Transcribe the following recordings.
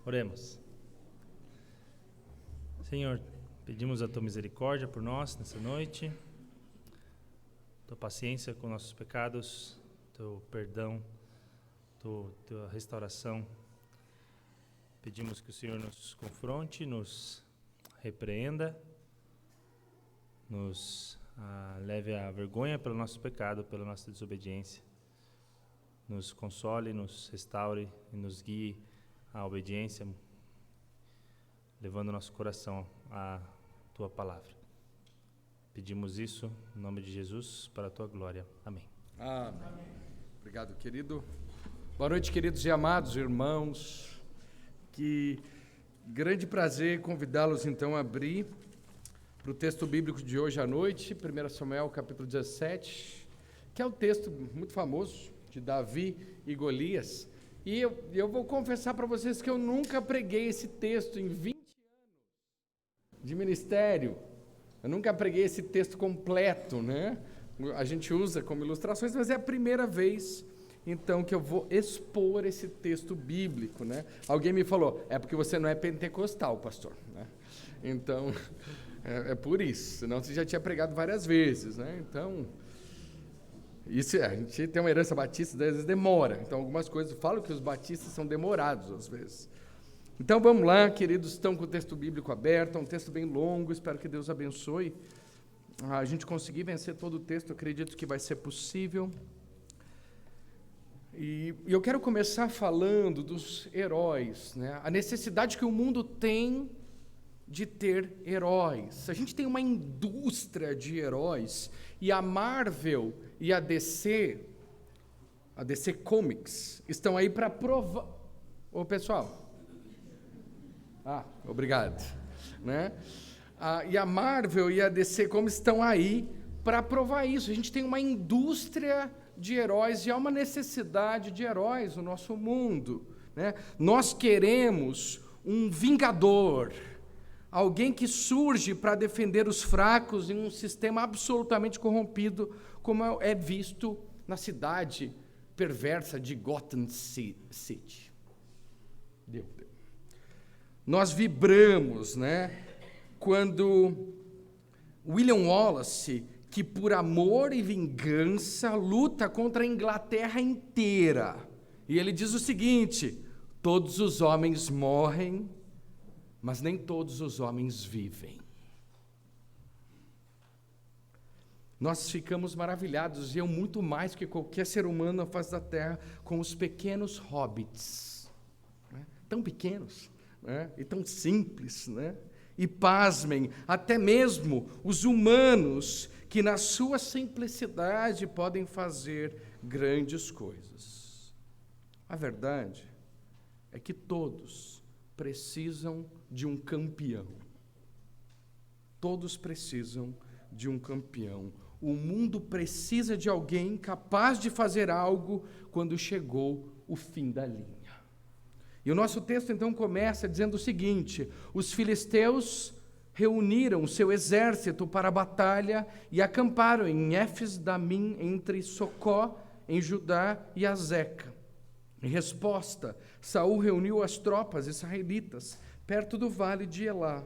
Oremos. Senhor, pedimos a Tua misericórdia por nós nessa noite, Tua paciência com nossos pecados, Teu perdão, Tua restauração. Pedimos que o Senhor nos confronte, nos repreenda, nos leve à vergonha pelo nosso pecado, pela nossa desobediência. Nos console, nos restaure e nos guie à obediência, levando nosso coração à Tua palavra. Pedimos isso em nome de Jesus, para a Tua glória. Amém. Amém. Obrigado, querido. Boa noite, queridos e amados irmãos. Que grande prazer convidá-los então a abrir para o texto bíblico de hoje à noite, 1 Samuel capítulo 17, que é um texto muito famoso de Davi e Golias. E eu vou confessar para vocês que eu nunca preguei esse texto em 20 anos de ministério. Eu nunca preguei esse texto completo, né? A gente usa como ilustrações, mas é a primeira vez, então, que eu vou expor esse texto bíblico, né? Alguém me falou, é porque você não é pentecostal, pastor, né? Então, é por isso, senão você já tinha pregado várias vezes, né? Então, isso a gente tem uma herança batista, às vezes demora. Então, algumas coisas, eu falo que os batistas são demorados, às vezes. Então, vamos lá, queridos, estão com o texto bíblico aberto, é um texto bem longo, espero que Deus abençoe. A gente conseguir vencer todo o texto, acredito que vai ser possível. E eu quero começar falando dos heróis, né? A necessidade que o mundo tem de ter heróis. A gente tem uma indústria de heróis, e a Marvel e a DC Comics, estão aí para provar... Ô, pessoal. Obrigado. Né? E a Marvel e a DC Comics estão aí para provar isso. A gente tem uma indústria de heróis e há uma necessidade de heróis no nosso mundo, né? Nós queremos um vingador, alguém que surge para defender os fracos em um sistema absolutamente corrompido, como é visto na cidade perversa de Gotham City. Deu. Nós vibramos, né, quando William Wallace, que por amor e vingança luta contra a Inglaterra inteira, e ele diz o seguinte: todos os homens morrem, mas nem todos os homens vivem. Nós ficamos maravilhados, e eu muito mais que qualquer ser humano na face da terra, com os pequenos hobbits, né? Tão pequenos, né? E tão simples, né? E pasmem, até mesmo os humanos, que na sua simplicidade podem fazer grandes coisas. A verdade é que todos precisam de um campeão. Todos precisam de um campeão. O mundo precisa de alguém capaz de fazer algo quando chegou o fim da linha. E o nosso texto então começa dizendo o seguinte: os filisteus reuniram seu exército para a batalha e acamparam em Éfes-Damim, entre Socó, em Judá, e Azeca. Em resposta, Saul reuniu as tropas israelitas perto do vale de Elá.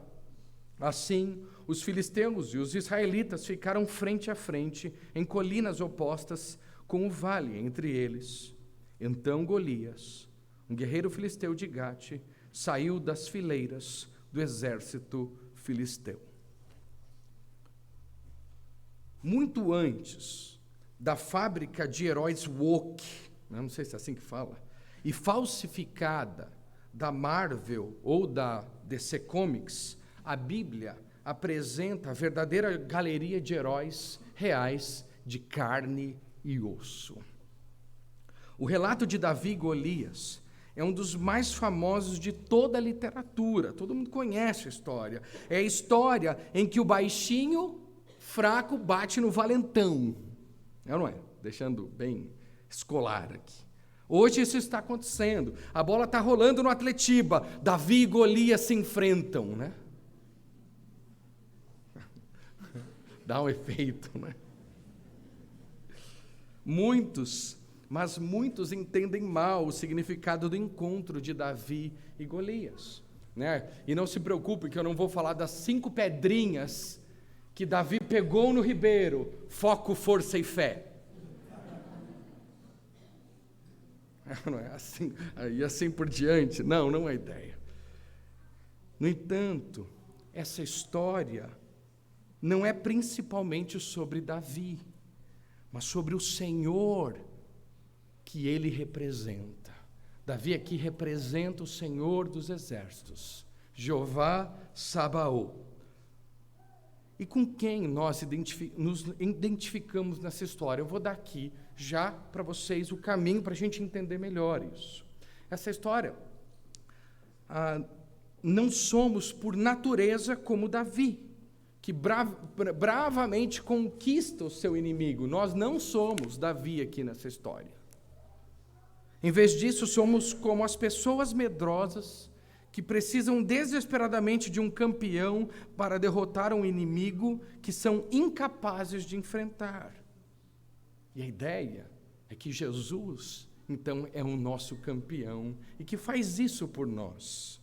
Assim, os filisteus e os israelitas ficaram frente a frente, em colinas opostas, com o vale entre eles. Então Golias, um guerreiro filisteu de Gate, saiu das fileiras do exército filisteu. Muito antes da fábrica de heróis woke, não sei se é assim que fala, e falsificada da Marvel ou da DC Comics, a Bíblia apresenta a verdadeira galeria de heróis reais de carne e osso. O relato de Davi e Golias é um dos mais famosos de toda a literatura. Todo mundo conhece a história. É a história em que o baixinho, fraco, bate no valentão. É ou não é? Deixando bem escolar aqui. Hoje isso está acontecendo. A bola está rolando no Atletiba. Davi e Golias se enfrentam, né? Dá um efeito, né? Muitos mas muitos entendem mal o significado do encontro de Davi e Golias, né? E não se preocupe que eu não vou falar das 5 pedrinhas que Davi pegou no ribeiro, foco, força e fé. Não é assim, e assim por diante, não é ideia. No entanto, essa história não é principalmente sobre Davi, mas sobre o Senhor que ele representa. Davi aqui representa o Senhor dos exércitos, Jeová Sabaoth. E com quem nós nos identificamos nessa história? Eu vou dar aqui já para vocês o caminho para a gente entender melhor isso. Essa história, não somos por natureza como Davi, que bravamente conquista o seu inimigo. Nós não somos Davi aqui nessa história. Em vez disso, somos como as pessoas medrosas que precisam desesperadamente de um campeão para derrotar um inimigo que são incapazes de enfrentar. E a ideia é que Jesus, então, é o nosso campeão e que faz isso por nós.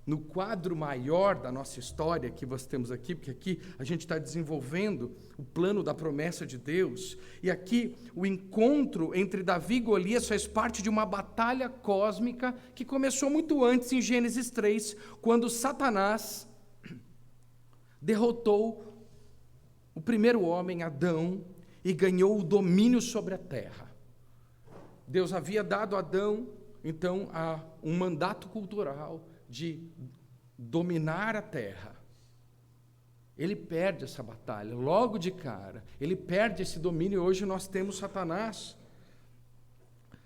No quadro maior da nossa história que nós temos aqui, porque aqui a gente está desenvolvendo o plano da promessa de Deus, e aqui o encontro entre Davi e Golias faz parte de uma batalha cósmica que começou muito antes, em Gênesis 3, quando Satanás derrotou o primeiro homem, Adão, e ganhou o domínio sobre a terra. Deus havia dado a Adão, então, um mandato cultural de dominar a terra. Ele perde essa batalha, logo de cara, ele perde esse domínio, e hoje nós temos Satanás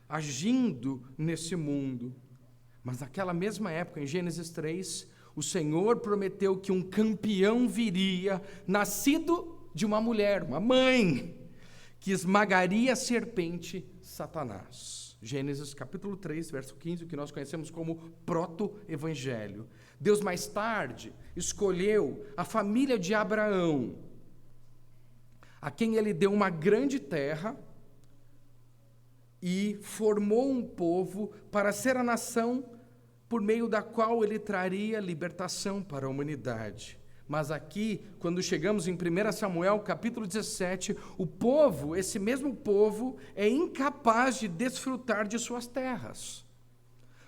agindo nesse mundo. Mas naquela mesma época, em Gênesis 3, o Senhor prometeu que um campeão viria, nascido de uma mulher, uma mãe, que esmagaria a serpente, Satanás. Gênesis capítulo 3, verso 15, o que nós conhecemos como proto-evangelho. Deus mais tarde escolheu a família de Abraão, a quem ele deu uma grande terra e formou um povo para ser a nação por meio da qual ele traria libertação para a humanidade. Mas aqui, quando chegamos em 1 Samuel, capítulo 17, o povo, esse mesmo povo, é incapaz de desfrutar de suas terras,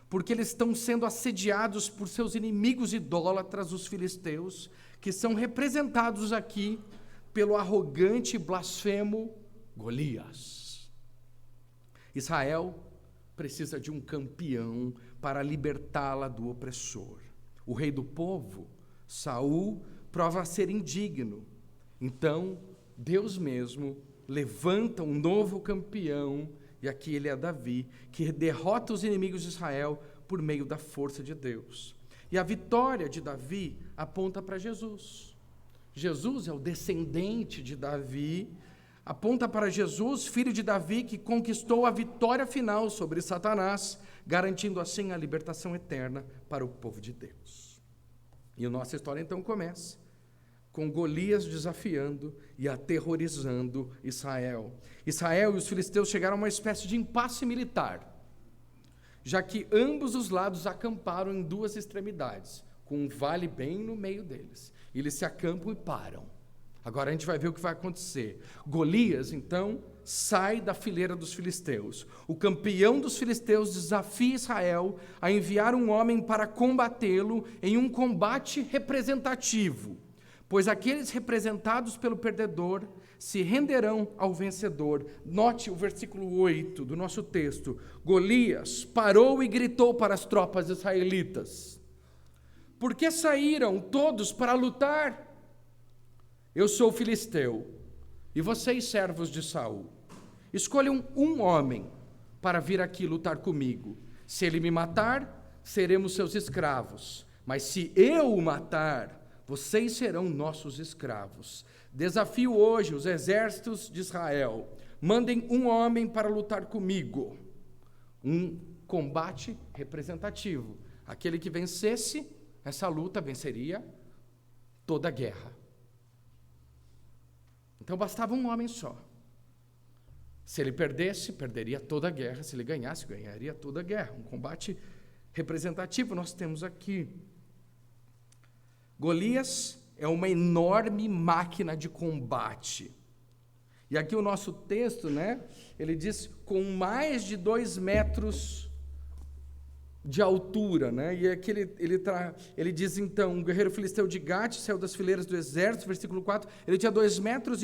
porque eles estão sendo assediados por seus inimigos idólatras, os filisteus, que são representados aqui pelo arrogante e blasfemo Golias. Israel precisa de um campeão para libertá-la do opressor. O rei do povo, Saul, prova ser indigno. Então, Deus mesmo levanta um novo campeão, e aqui ele é Davi, que derrota os inimigos de Israel por meio da força de Deus. E a vitória de Davi aponta para Jesus. Jesus é o descendente de Davi, aponta para Jesus, filho de Davi, que conquistou a vitória final sobre Satanás, garantindo assim a libertação eterna para o povo de Deus. E a nossa história então começa com Golias desafiando e aterrorizando Israel. Israel e os filisteus chegaram a uma espécie de impasse militar, já que ambos os lados acamparam em duas extremidades, com um vale bem no meio deles. E eles se acampam e param. Agora a gente vai ver o que vai acontecer. Golias, então, sai da fileira dos filisteus. O campeão dos filisteus desafia Israel a enviar um homem para combatê-lo em um combate representativo, pois aqueles representados pelo perdedor se renderão ao vencedor. Note o versículo 8 do nosso texto. Golias parou e gritou para as tropas israelitas: por que saíram todos para lutar? Eu sou filisteu, e vocês, servos de Saul, escolham um homem para vir aqui lutar comigo. Se ele me matar, seremos seus escravos. Mas se eu o matar, vocês serão nossos escravos. Desafio hoje os exércitos de Israel. Mandem um homem para lutar comigo. Um combate representativo. Aquele que vencesse essa luta venceria toda a guerra. Então bastava um homem só. Se ele perdesse, perderia toda a guerra. Se ele ganhasse, ganharia toda a guerra. Um combate representativo nós temos aqui. Golias é uma enorme máquina de combate. E aqui o nosso texto, né, ele diz com mais de 2 metros de altura, né? E aqui ele diz então, um guerreiro filisteu de Gate saiu das fileiras do exército, versículo 4, ele tinha 2,90 metros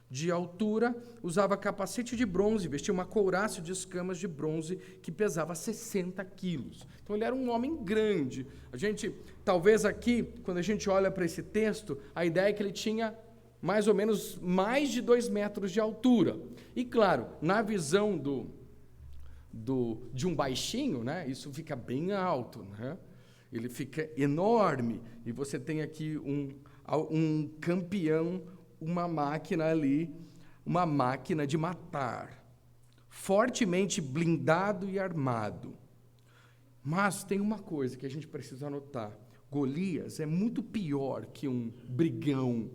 de altura, usava capacete de bronze, vestia uma couraça de escamas de bronze que pesava 60 quilos. Então ele era um homem grande. Talvez aqui, quando a gente olha para esse texto, a ideia é que ele tinha mais ou menos mais de 2 metros de altura. E claro, na visão de um baixinho, né, isso fica bem alto, né? Ele fica enorme, e você tem aqui um campeão, uma máquina ali, uma máquina de matar, fortemente blindado e armado. Mas tem uma coisa que a gente precisa anotar: Golias é muito pior que um brigão.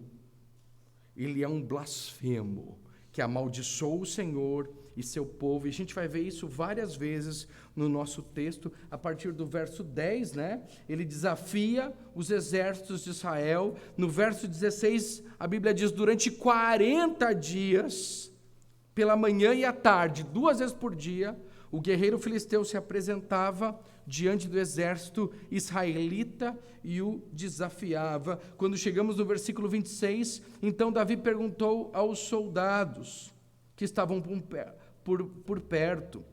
Ele é um blasfemo, que amaldiçoou o Senhor e seu povo, e a gente vai ver isso várias vezes no nosso texto, a partir do verso 10, né? Ele desafia os exércitos de Israel. No verso 16, a Bíblia diz, durante 40 dias, pela manhã e à tarde, 2 vezes por dia, o guerreiro filisteu se apresentava diante do exército israelita e o desafiava. Quando chegamos no versículo 26, então Davi perguntou aos soldados que estavam por perto,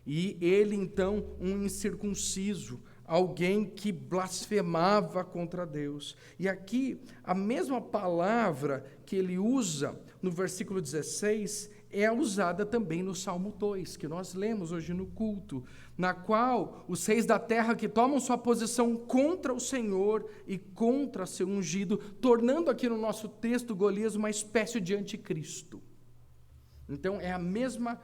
e ele então, um incircunciso, alguém que blasfemava contra Deus. E aqui, a mesma palavra que ele usa no versículo 16, é usada também no Salmo 2, que nós lemos hoje no culto, na qual os reis da terra que tomam sua posição contra o Senhor e contra seu ungido, tornando aqui no nosso texto Golias uma espécie de anticristo. Então é a mesma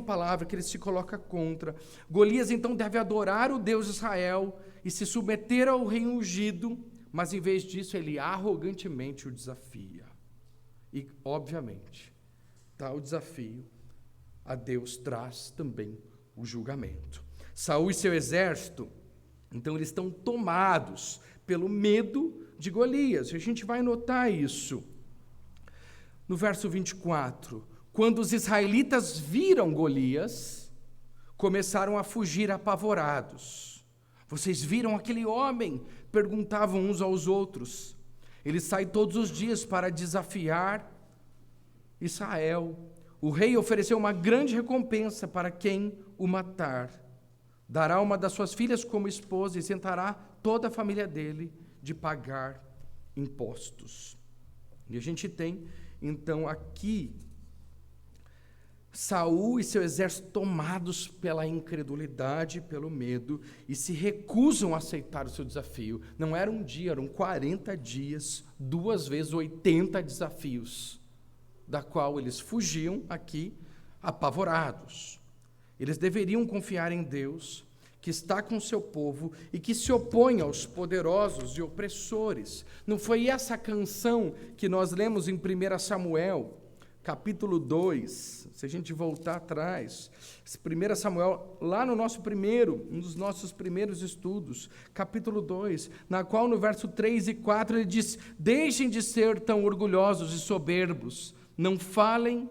palavra que ele se coloca contra. Golias então deve adorar o Deus de Israel e se submeter ao rei ungido, mas em vez disso ele arrogantemente o desafia. E obviamente, tal desafio a Deus traz também o julgamento. Saul e seu exército, então eles estão tomados pelo medo de Golias. A gente vai notar isso. No verso 24, quando os israelitas viram Golias, começaram a fugir apavorados. Vocês viram aquele homem? Perguntavam uns aos outros. Ele sai todos os dias para desafiar Israel. O rei ofereceu uma grande recompensa para quem o matar. Dará uma das suas filhas como esposa e isentará toda a família dele de pagar impostos. E a gente tem, então, aqui Saul e seu exército tomados pela incredulidade, pelo medo, e se recusam a aceitar o seu desafio. Não era um dia, eram 40 dias, 2 vezes 80 desafios, da qual eles fugiam aqui apavorados. Eles deveriam confiar em Deus, que está com o seu povo e que se opõe aos poderosos e opressores. Não foi essa canção que nós lemos em 1 Samuel, capítulo 2, se a gente voltar atrás, 1 Samuel, lá no um dos nossos primeiros estudos, capítulo 2, na qual no verso 3 e 4 ele diz: deixem de ser tão orgulhosos e soberbos, não falem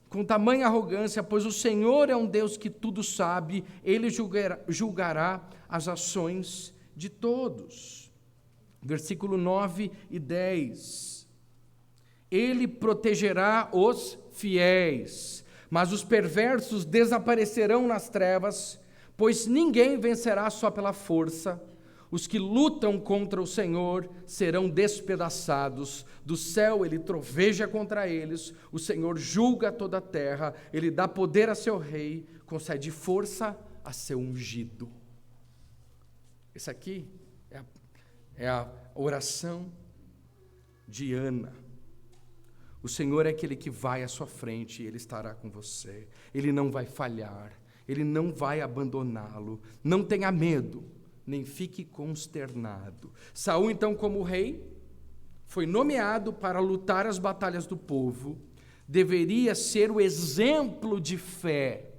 com tamanha arrogância, pois o Senhor é um Deus que tudo sabe, Ele julgará as ações de todos. Versículo 9 e 10. Ele protegerá os fiéis, mas os perversos desaparecerão nas trevas, pois ninguém vencerá só pela força. Os que lutam contra o Senhor serão despedaçados. Do céu ele troveja contra eles. O Senhor julga toda a terra. Ele dá poder a seu rei, concede força a seu ungido. Essa aqui é a oração de Ana. O Senhor é aquele que vai à sua frente e Ele estará com você. Ele não vai falhar. Ele não vai abandoná-lo. Não tenha medo, nem fique consternado. Saul, então, como rei, foi nomeado para lutar as batalhas do povo. deveria ser o exemplo de fé.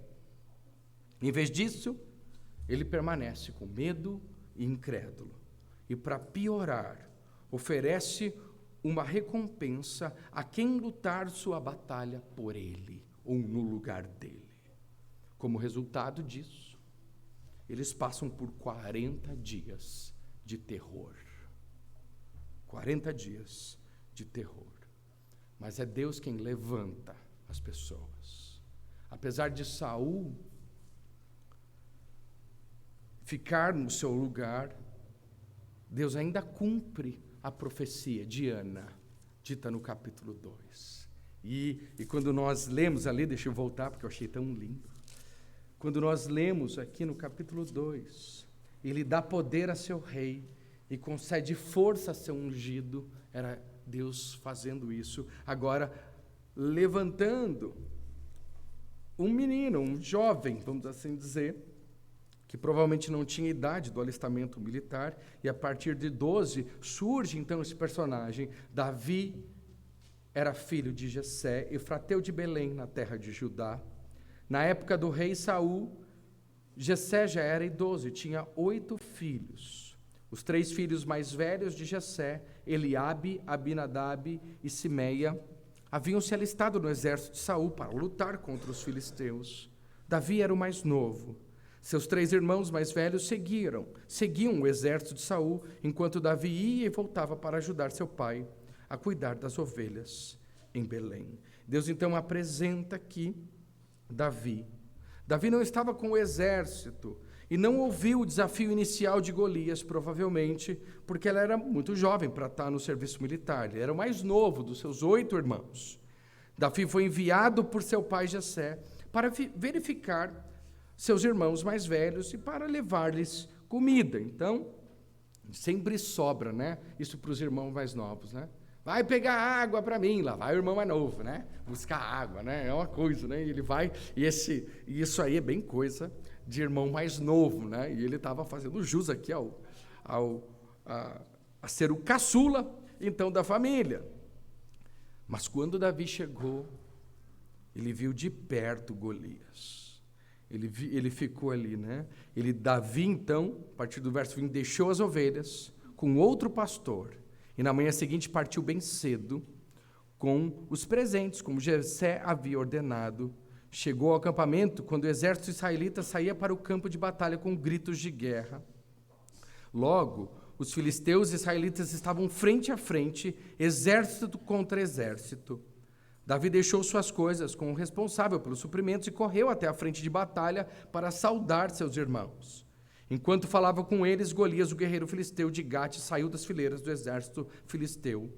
Em vez disso, ele permanece com medo e incrédulo. E para piorar, oferece uma recompensa a quem lutar sua batalha por ele, ou no lugar dele. Como resultado disso, eles passam por 40 dias de terror. 40 dias de terror. Mas é Deus quem levanta as pessoas. Apesar de Saul ficar no seu lugar, Deus ainda cumpre a profecia de Ana, dita no capítulo 2. E quando nós lemos ali, deixa eu voltar porque eu achei tão lindo. Quando nós lemos aqui no capítulo 2, ele dá poder a seu rei e concede força a seu ungido. Era Deus fazendo isso. Agora, levantando um menino, um jovem, vamos assim dizer, que provavelmente não tinha idade do alistamento militar, e a partir de 12 surge então esse personagem. Davi era filho de Jessé, efrateu de Belém, na terra de Judá. Na época do rei Saul, Jessé já era idoso e tinha 8 filhos. Os 3 filhos mais velhos de Jessé, Eliabe, Abinadab e Simeia, haviam se alistado no exército de Saul para lutar contra os filisteus. Davi era o mais novo. Seus 3 irmãos mais velhos seguiam o exército de Saul, enquanto Davi ia e voltava para ajudar seu pai a cuidar das ovelhas em Belém. Deus então apresenta aqui Davi. Davi não estava com o exército e não ouviu o desafio inicial de Golias, provavelmente porque ele era muito jovem para estar no serviço militar. Ele era o mais novo dos seus 8 irmãos. Davi foi enviado por seu pai Jessé para verificar seus irmãos mais velhos e para levar-lhes comida. Então, sempre sobra, né? Isso para os irmãos mais novos, né? Vai pegar água para mim, lá vai o irmão mais novo, né? Buscar água, né? É uma coisa, né? E ele vai, e isso aí é bem coisa de irmão mais novo, né? E ele estava fazendo jus aqui a ser o caçula, então, da família. Mas quando Davi chegou, ele viu de perto Golias. Ele ficou ali, né? Davi, então, a partir do verso 20, deixou as ovelhas com outro pastor, e na manhã seguinte partiu bem cedo com os presentes, como Jessé havia ordenado. Chegou ao acampamento quando o exército israelita saía para o campo de batalha com gritos de guerra. Logo, os filisteus e israelitas estavam frente a frente, exército contra exército. Davi deixou suas coisas com o responsável pelos suprimentos e correu até a frente de batalha para saudar seus irmãos. Enquanto falava com eles, Golias, o guerreiro filisteu de Gate, saiu das fileiras do exército filisteu.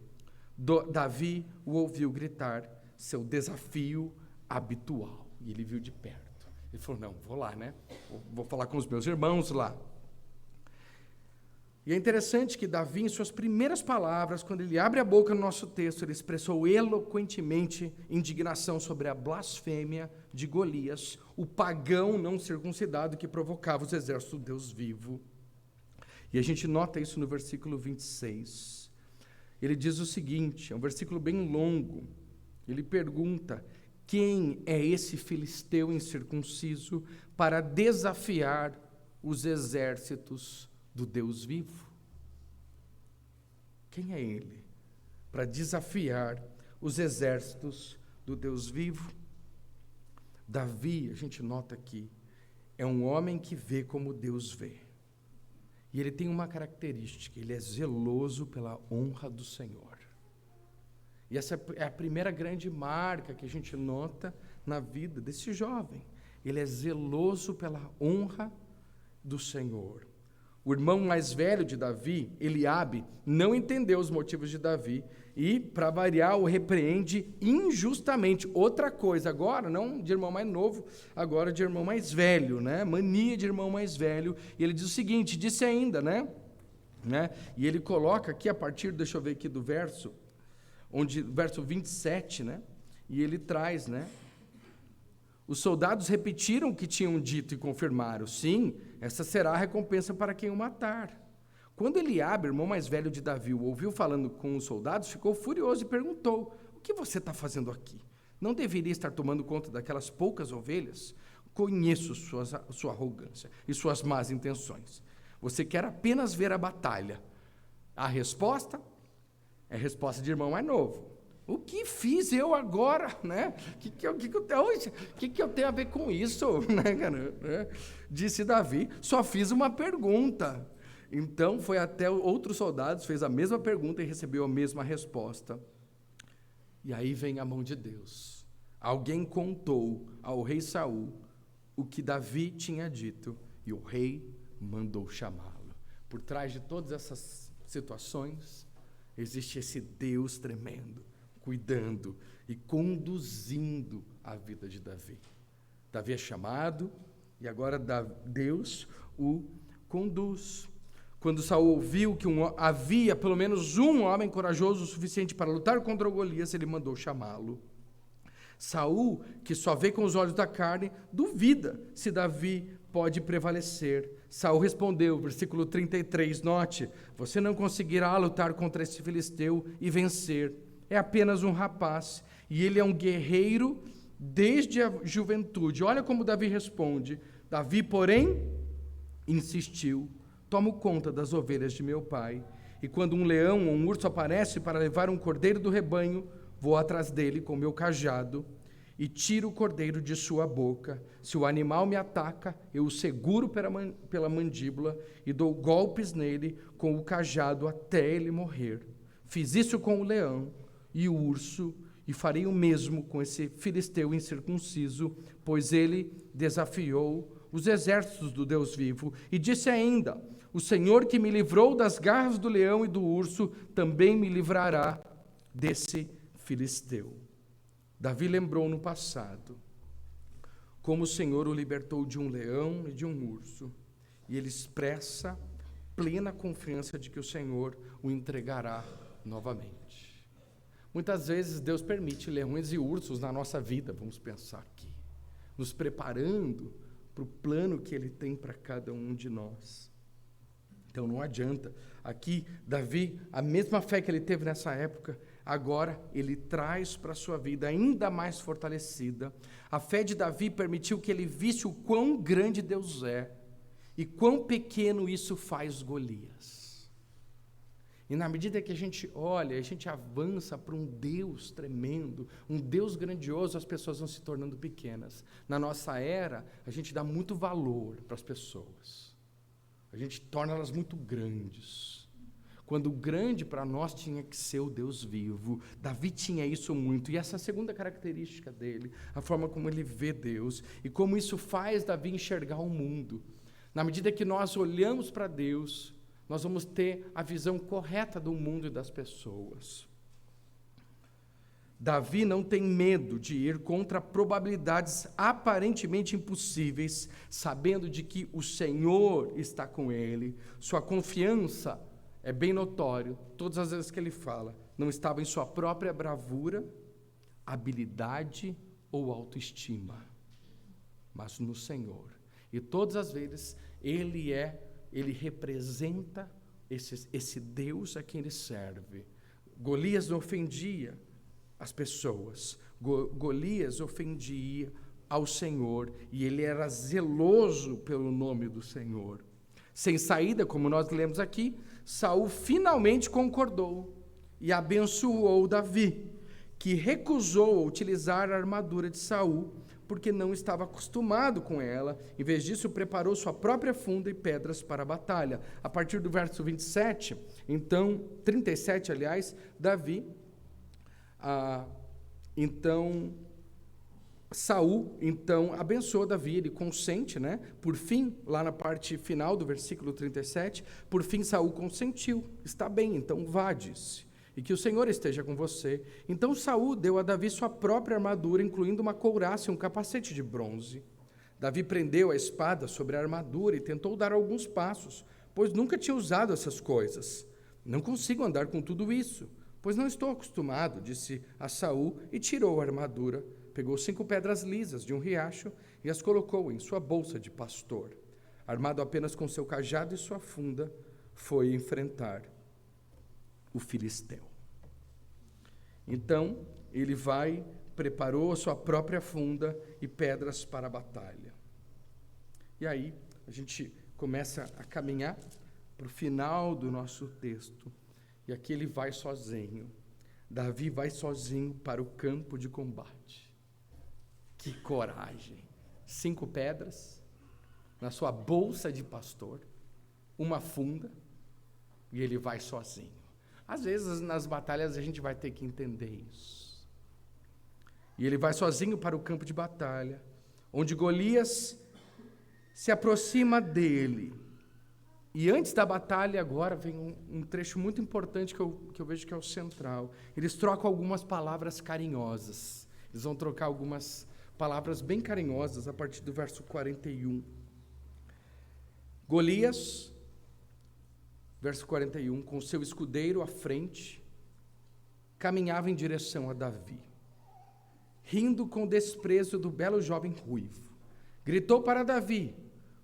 Davi o ouviu gritar seu desafio habitual. E ele viu de perto. Ele falou, não, vou lá, né? Vou falar com os meus irmãos lá. E é interessante que Davi, em suas primeiras palavras, quando ele abre a boca no nosso texto, ele expressou eloquentemente indignação sobre a blasfêmia de Golias, o pagão não circuncidado que provocava os exércitos do Deus vivo. E a gente nota isso no versículo 26. Ele diz o seguinte, é um versículo bem longo. Ele pergunta, quem é esse filisteu incircunciso para desafiar os exércitos do Deus vivo? Quem é ele para desafiar os exércitos do Deus vivo? Davi, a gente nota aqui, é um homem que vê como Deus vê. E ele tem uma característica, ele é zeloso pela honra do Senhor. E essa é a primeira grande marca que a gente nota na vida desse jovem. Ele é zeloso pela honra do Senhor. O irmão mais velho de Davi, Eliabe, não entendeu os motivos de Davi e, para variar, o repreende injustamente. Outra coisa, agora, não de irmão mais novo, agora de irmão mais velho, né? Mania de irmão mais velho. E ele diz o seguinte, disse ainda, né? E ele coloca aqui, a partir, deixa eu ver aqui do verso 27, né? E ele traz, né? Os soldados repetiram o que tinham dito e confirmaram, sim, essa será a recompensa para quem o matar. Quando Eliabe, irmão mais velho de Davi, o ouviu falando com os soldados, ficou furioso e perguntou, o que você está fazendo aqui? Não deveria estar tomando conta daquelas poucas ovelhas? Conheço sua arrogância e suas más intenções. Você quer apenas ver a batalha. A resposta é resposta de irmão mais novo. O que fiz eu agora, né? O que eu tenho a ver com isso, né, cara? Disse Davi, só fiz uma pergunta. Então foi até outros soldados, fez a mesma pergunta e recebeu a mesma resposta. E aí vem a mão de Deus. Alguém contou ao rei Saul o que Davi tinha dito e o rei mandou chamá-lo. Por trás de todas essas situações, existe esse Deus tremendo, cuidando e conduzindo a vida de Davi. Davi é chamado e agora Deus o conduz. Quando Saul ouviu que havia pelo menos um homem corajoso o suficiente para lutar contra Golias, ele mandou chamá-lo. Saul, que só vê com os olhos da carne, duvida se Davi pode prevalecer. Saul respondeu, versículo 33, note, você não conseguirá lutar contra esse filisteu e vencer. É apenas um rapaz, e ele é um guerreiro desde a juventude. Olha como Davi responde. Davi, porém, insistiu, tomo conta das ovelhas de meu pai, e quando um leão ou um urso aparece para levar um cordeiro do rebanho, vou atrás dele com meu cajado e tiro o cordeiro de sua boca. Se o animal me ataca, eu o seguro pela mandíbula e dou golpes nele com o cajado até ele morrer. Fiz isso com o leão e o urso, e farei o mesmo com esse filisteu incircunciso, pois ele desafiou os exércitos do Deus vivo, e disse ainda, o Senhor que me livrou das garras do leão e do urso, também me livrará desse filisteu. Davi lembrou no passado como o Senhor o libertou de um leão e de um urso, e ele expressa plena confiança de que o Senhor o entregará novamente. Muitas vezes Deus permite leões e ursos na nossa vida, vamos pensar aqui, nos preparando para o plano que Ele tem para cada um de nós. Então não adianta. Aqui, Davi, a mesma fé que ele teve nessa época, agora ele traz para a sua vida ainda mais fortalecida. A fé de Davi permitiu que ele visse o quão grande Deus é e quão pequeno isso faz Golias. E na medida que a gente olha, a gente avança para um Deus tremendo, um Deus grandioso, as pessoas vão se tornando pequenas. Na nossa era, a gente dá muito valor para as pessoas. A gente torna elas muito grandes. Quando o grande para nós tinha que ser o Deus vivo. Davi tinha isso muito. E essa é a segunda característica dele, a forma como ele vê Deus. E como isso faz Davi enxergar o mundo. Na medida que nós olhamos para Deus, nós vamos ter a visão correta do mundo e das pessoas. Davi não tem medo de ir contra probabilidades aparentemente impossíveis, sabendo de que o Senhor está com ele. Sua confiança é bem notório, todas as vezes que ele fala, não estava em sua própria bravura, habilidade ou autoestima, mas no Senhor. E todas as vezes ele representa esse Deus a quem ele serve. Golias não ofendia as pessoas, Golias ofendia ao Senhor, e ele era zeloso pelo nome do Senhor. Sem saída, como nós lemos aqui, Saul finalmente concordou e abençoou Davi, que recusou utilizar a armadura de Saul, porque não estava acostumado com ela. Em vez disso, preparou sua própria funda e pedras para a batalha. A partir do verso 27, então, 37, aliás, Saul, abençoou Davi, ele consente, né? Por fim, lá na parte final do versículo 37, por fim Saul consentiu, está bem, então vá, disse, e que o Senhor esteja com você. Então Saul deu a Davi sua própria armadura, incluindo uma couraça e um capacete de bronze. Davi prendeu a espada sobre a armadura e tentou dar alguns passos, pois nunca tinha usado essas coisas. Não consigo andar com tudo isso, pois não estou acostumado, disse a Saul, e tirou a armadura. Pegou 5 pedras lisas de um riacho e as colocou em sua bolsa de pastor. Armado apenas com seu cajado e sua funda, foi enfrentar o filisteu. Então, ele vai preparou a sua própria funda e pedras para a batalha. E aí, a gente começa a caminhar para o final do nosso texto. E aqui ele vai sozinho. Davi vai sozinho para o campo de combate. Que coragem! 5 pedras na sua bolsa de pastor, uma funda, e ele vai sozinho. Às vezes, nas batalhas, a gente vai ter que entender isso. E ele vai sozinho para o campo de batalha, onde Golias se aproxima dele. E antes da batalha, agora, vem um trecho muito importante que eu vejo que é o central. Eles trocam algumas palavras carinhosas. Eles vão trocar algumas palavras bem carinhosas a partir do verso 41. Golias, verso 41, com seu escudeiro à frente, caminhava em direção a Davi, rindo com desprezo do belo jovem ruivo. Gritou para Davi: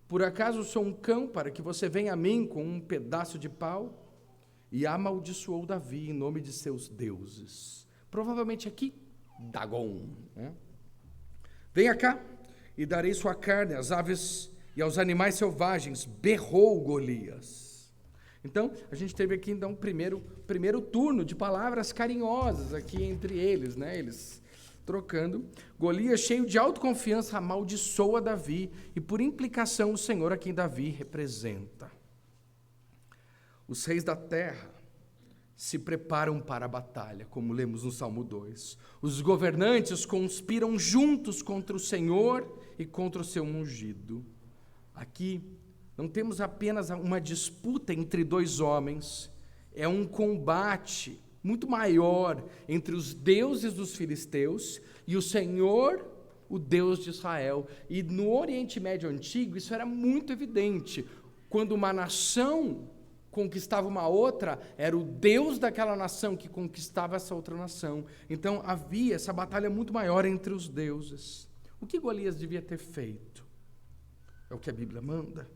por acaso sou um cão para que você venha a mim com um pedaço de pau? E amaldiçoou Davi em nome de seus deuses. Provavelmente aqui, Dagon, né? Venha cá e darei sua carne às aves e aos animais selvagens, berrou Golias. Então, a gente teve aqui então primeiro turno de palavras carinhosas aqui entre eles, né? Eles trocando. Golias, cheio de autoconfiança, amaldiçoa Davi e, por implicação, o Senhor a quem Davi representa. Os reis da terra se preparam para a batalha, como lemos no Salmo 2. Os governantes conspiram juntos contra o Senhor e contra o seu ungido. Aqui não temos apenas uma disputa entre 2 homens, é um combate muito maior entre os deuses dos filisteus e o Senhor, o Deus de Israel. E no Oriente Médio Antigo isso era muito evidente. Quando uma nação conquistava uma outra, era o Deus daquela nação que conquistava essa outra nação. Então havia essa batalha muito maior entre os deuses. O que Golias devia ter feito? É o que a Bíblia manda.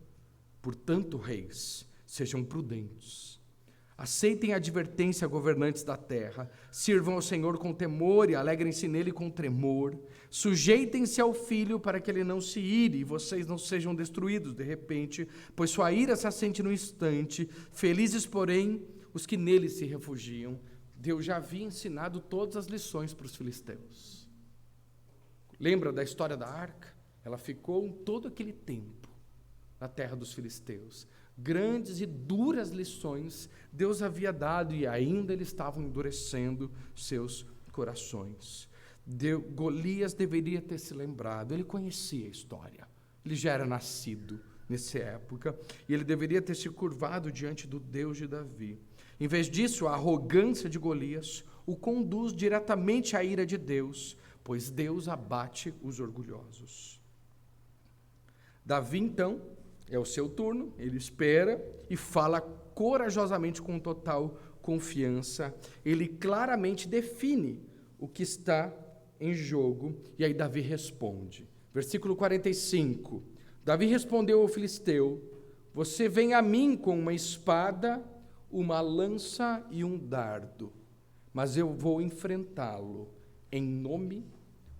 Portanto, reis, sejam prudentes. Aceitem a advertência, governantes da terra. Sirvam ao Senhor com temor e alegrem-se nele com tremor. Sujeitem-se ao Filho para que ele não se ire e vocês não sejam destruídos de repente, pois sua ira se assente no instante. Felizes, porém, os que nele se refugiam. Deus já havia ensinado todas as lições para os filisteus. Lembra da história da arca? Ela ficou todo aquele tempo na terra dos filisteus. Grandes e duras lições Deus havia dado e ainda eles estavam endurecendo seus corações. Golias deveria ter se lembrado, ele conhecia a história, ele já era nascido nessa época e ele deveria ter se curvado diante do Deus de Davi. Em vez disso, a arrogância de Golias o conduz diretamente à ira de Deus, pois Deus abate os orgulhosos. Davi, então, é o seu turno, ele espera e fala corajosamente com total confiança. Ele claramente define o que está em jogo, e aí Davi responde. Versículo 45. Davi respondeu ao filisteu: você vem a mim com uma espada, uma lança e um dardo, mas eu vou enfrentá-lo em nome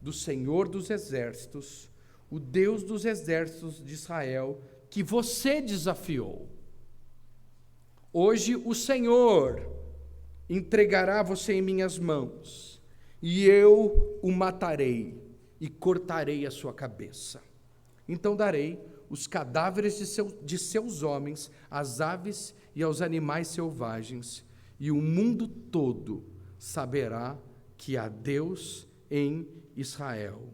do Senhor dos Exércitos, o Deus dos exércitos de Israel, que você desafiou. Hoje o Senhor entregará você em minhas mãos, e eu o matarei e cortarei a sua cabeça. Então darei os cadáveres de seus homens às aves e aos animais selvagens, e o mundo todo saberá que há Deus em Israel.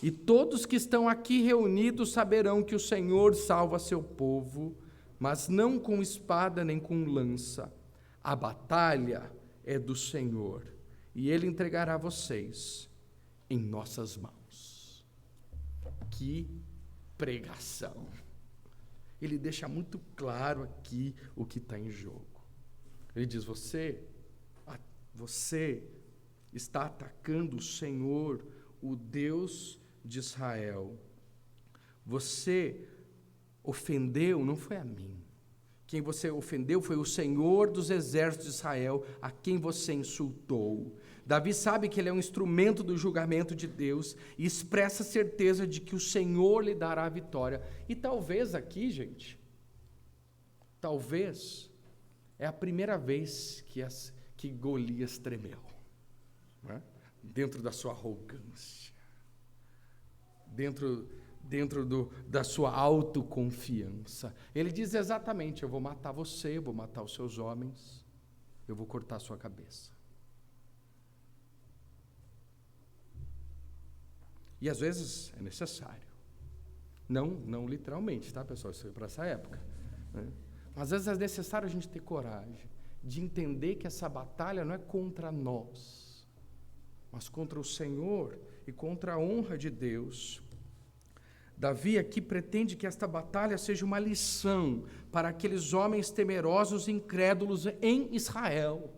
E todos que estão aqui reunidos saberão que o Senhor salva seu povo, mas não com espada nem com lança. A batalha é do Senhor, e Ele entregará vocês em nossas mãos. Que pregação! Ele deixa muito claro aqui o que está em jogo. Ele diz: você está atacando o Senhor, o Deus de Israel. Você ofendeu, não foi a mim. Quem você ofendeu foi o Senhor dos exércitos de Israel, a quem você insultou. Davi sabe que ele é um instrumento do julgamento de Deus e expressa a certeza de que o Senhor lhe dará a vitória. E talvez aqui, gente, talvez é a primeira vez que Golias tremeu, né? Dentro da sua arrogância, dentro da sua autoconfiança. Ele diz exatamente: eu vou matar você, eu vou matar os seus homens, eu vou cortar a sua cabeça. E às vezes é necessário. Não literalmente, tá, pessoal? Isso é para essa época, né? Mas às vezes é necessário a gente ter coragem de entender que essa batalha não é contra nós, mas contra o Senhor e contra a honra de Deus. Davi aqui pretende que esta batalha seja uma lição para aqueles homens temerosos e incrédulos em Israel.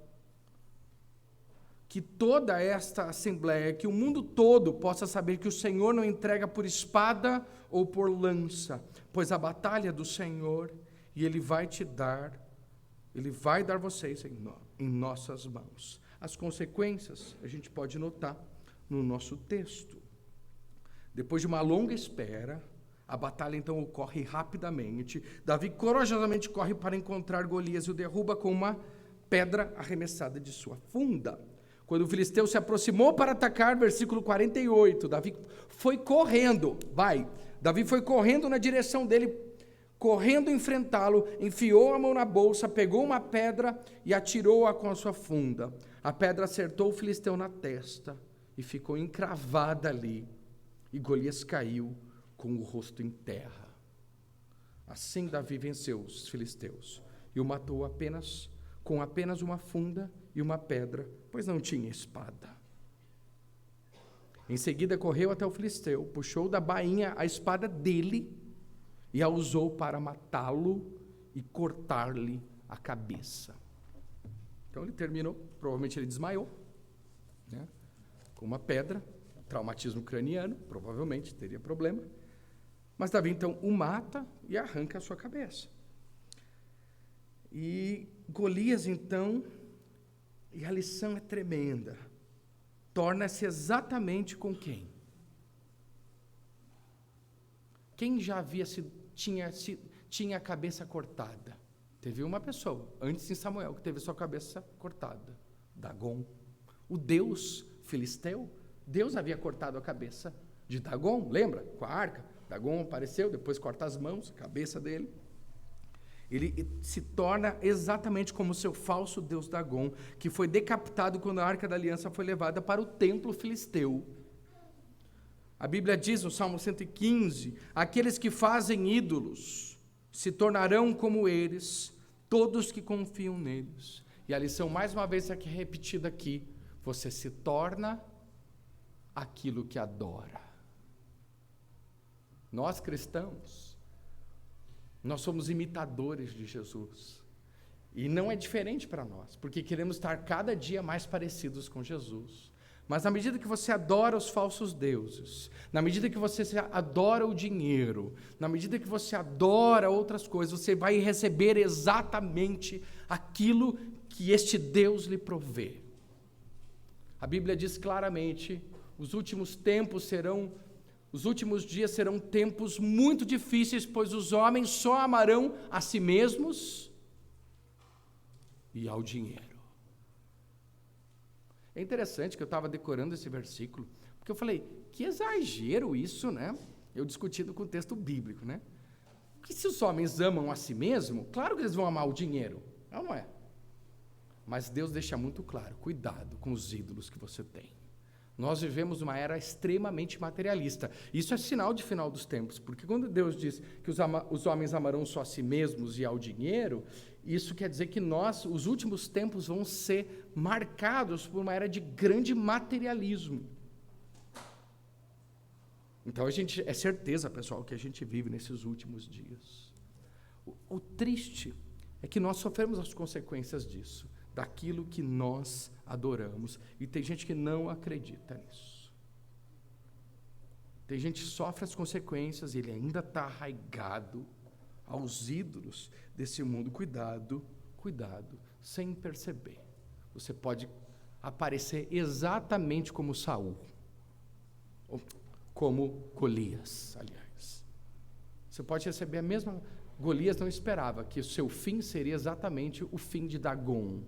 Que toda esta assembleia, que o mundo todo possa saber que o Senhor não entrega por espada ou por lança, pois a batalha é do Senhor e Ele vai dar vocês em nossas mãos. As consequências a gente pode notar no nosso texto. Depois de uma longa espera, a batalha então ocorre rapidamente. Davi corajosamente corre para encontrar Golias e o derruba com uma pedra arremessada de sua funda. Quando o filisteu se aproximou para atacar, versículo 48, Davi foi correndo na direção dele, correndo enfrentá-lo, enfiou a mão na bolsa, pegou uma pedra e atirou-a com a sua funda. A pedra acertou o filisteu na testa e ficou encravada ali. E Golias caiu com o rosto em terra. Assim Davi venceu os filisteus e o matou com apenas uma funda e uma pedra, pois não tinha espada. Em seguida correu até o filisteu, puxou da bainha a espada dele e a usou para matá-lo e cortar-lhe a cabeça. Então ele terminou, provavelmente ele desmaiou, né, com uma pedra, traumatismo craniano, provavelmente teria problema. Mas Davi então o mata e arranca a sua cabeça. E Golias então, e a lição é tremenda, torna-se exatamente com quem? Quem já tinha a cabeça cortada? Teve uma pessoa, antes em Samuel, que teve sua cabeça cortada. Dagon. O deus filisteu, Deus havia cortado a cabeça de Dagon, lembra? Com a arca. Dagon apareceu, depois corta as mãos, a cabeça dele. Ele se torna exatamente como o seu falso deus Dagon, que foi decapitado quando a Arca da Aliança foi levada para o templo filisteu. A Bíblia diz no Salmo 115, aqueles que fazem ídolos se tornarão como eles, todos que confiam neles. E a lição mais uma vez é repetida aqui, você se torna aquilo que adora. Nós cristãos, nós somos imitadores de Jesus. E não é diferente para nós, porque queremos estar cada dia mais parecidos com Jesus. Mas na medida que você adora os falsos deuses, na medida que você adora o dinheiro, na medida que você adora outras coisas, você vai receber exatamente aquilo que este Deus lhe provê. A Bíblia diz claramente, os últimos dias serão tempos muito difíceis, pois os homens só amarão a si mesmos e ao dinheiro. É interessante que eu estava decorando esse versículo, porque eu falei, que exagero isso, né? Eu discutindo com o texto bíblico, né? Porque se os homens amam a si mesmo, claro que eles vão amar o dinheiro, não é? Mas Deus deixa muito claro, cuidado com os ídolos que você tem. Nós vivemos uma era extremamente materialista. Isso é sinal de final dos tempos, porque quando Deus diz que os homens amarão só a si mesmos e ao dinheiro, isso quer dizer que os últimos tempos vão ser marcados por uma era de grande materialismo. Então é certeza, pessoal, que a gente vive nesses últimos dias. O triste é que nós sofremos as consequências disso, daquilo que nós adoramos. E tem gente que não acredita nisso. Tem gente que sofre as consequências e ele ainda está arraigado aos ídolos desse mundo. Cuidado, sem perceber. Você pode aparecer exatamente como Saul, como Golias, aliás. Você pode receber a mesma... Golias não esperava que o seu fim seria exatamente o fim de Dagon,